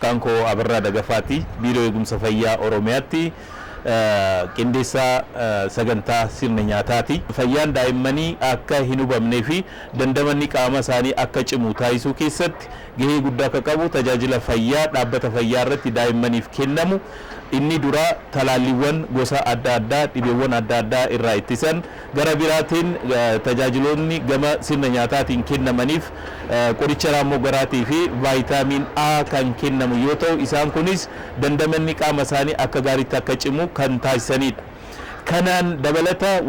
maqaan koo Abarraa Dagafaati biiroo eegumsa fayyaa Oromiyaatti qindeessaa sagantaa sirna nyaataati. Fayyaan daa'immanii akka hin hubamnee fi dandamanni qaama isaanii akka cimu taasisuu keessatti gahee guddaa akka qabu tajaajila fayyaa dhaabbata fayyaa irratti daa'immaniif kennamu inni dura talaalliiwwan gosa adda addaa dhibeewwan adda addaa irraa ittisan gara biraatiin tajaajiloonni gama sirna nyaataatiin kennamaniif qoricha raammoo garaatii fi vaayitaamiin A kan kennamu yoo ta'u isaan kunis dandamanni qaama isaanii akka gaariitti akka cimu kan taasisanidha. Kanaan dabalata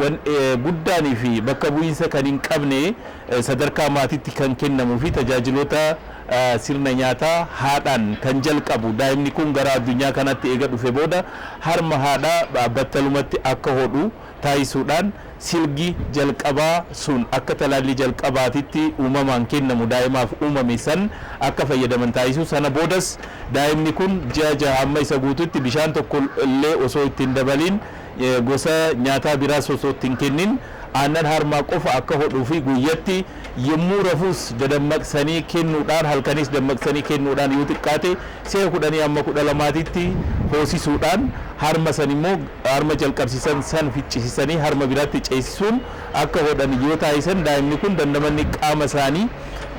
guddaanii fi bakka bu'iinsa kan hin qabne sadarkaa maatiitti kan kennamuu fi tajaajiloota sirna nyaataa haadhaan kan jalqabu daa'imni kun gara addunyaa kanatti eega dhufe booda harma haadhaa battalumatti akka hodhu taasisuudhaan silgi jalqabaa sun akka talaallii jalqabaatitti uumamaan kennamu daa'imaaf uumame san akka fayyadaman taasisuu sana boodas daa'imni kun ji'a jaha amma isa guututti bishaan tokko illee osoo ittiin dabaliin gosa nyaataa biraas osoo ittiin kennin aannan harmaa qofa akka hodhuu fi guyyatti yommuu rafuus dadammaqsanii kennuudhaan halkanis dammaqsanii kennuudhaan yoo xiqqaate si'a 10 amma 12tti hoosisuudhaan harma san immoo harma jalqabsiisan san ficcisiisanii harma biraatti ceesisuun akka hodhan yoo taasisan daa'imni kun dandamanni qaama isaanii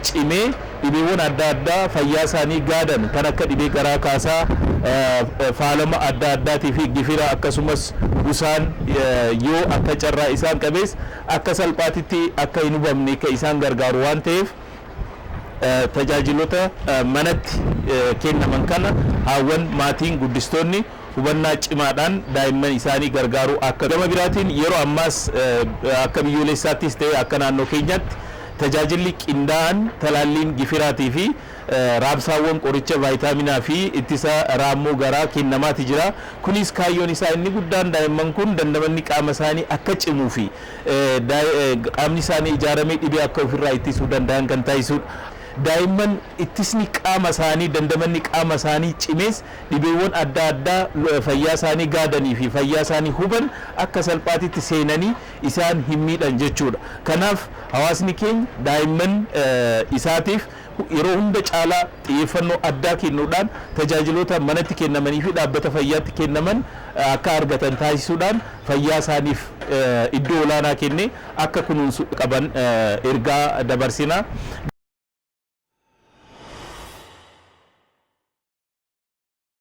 cimee dhibeewwan adda addaa fayyaa isaanii gaadan kan akka dhibee garaa kaasaa faalama adda addaatii fi gifira akkasumas busaan yoo akka carraa isaan qabees akka salphaatitti akka hin hubamne akka isaan gargaaru waan ta'eef tajaajilota manatti kennaman kana haawwan maatiin guddistoonni hubannaa cimaadhaan daa'imman isaanii gargaaruu akka gama biraatiin yeroo ammaas akka biyyoolessaattis ta'e akka naannoo keenyaatti tajaajilli qindaa'an talaalliin gifiraatii fi raabsaawwan qoricha vaayitaaminaa fi ittisa raammoo garaa kennamaati jira. Kunis kaayyoon isaa inni guddaan daa'imman kun dandamanni qaama isaanii akka cimuu fi qaamni isaanii ijaaramee dhibee akka ofirraa ittisuu danda'an kan taasisudha. Daa'imman ittisni qaama isaanii dandamanni qaama isaanii cimees dhibeewwan adda addaa fayyaa isaanii gaadanii fi fayyaa isaanii huban akka salphaatitti seenanii isaan hin miidhan jechuudha. Kanaaf hawaasni keenya daa'imman isaatiif yeroo hunda caalaa xiyyeeffannoo addaa kennuudhaan tajaajiloota manatti kennamanii fi dhaabbata fayyaatti kennaman akka argatan taasisuudhaan fayyaa isaaniif iddoo olaanaa kenne akka kunuunsu qaban ergaa dabarsina.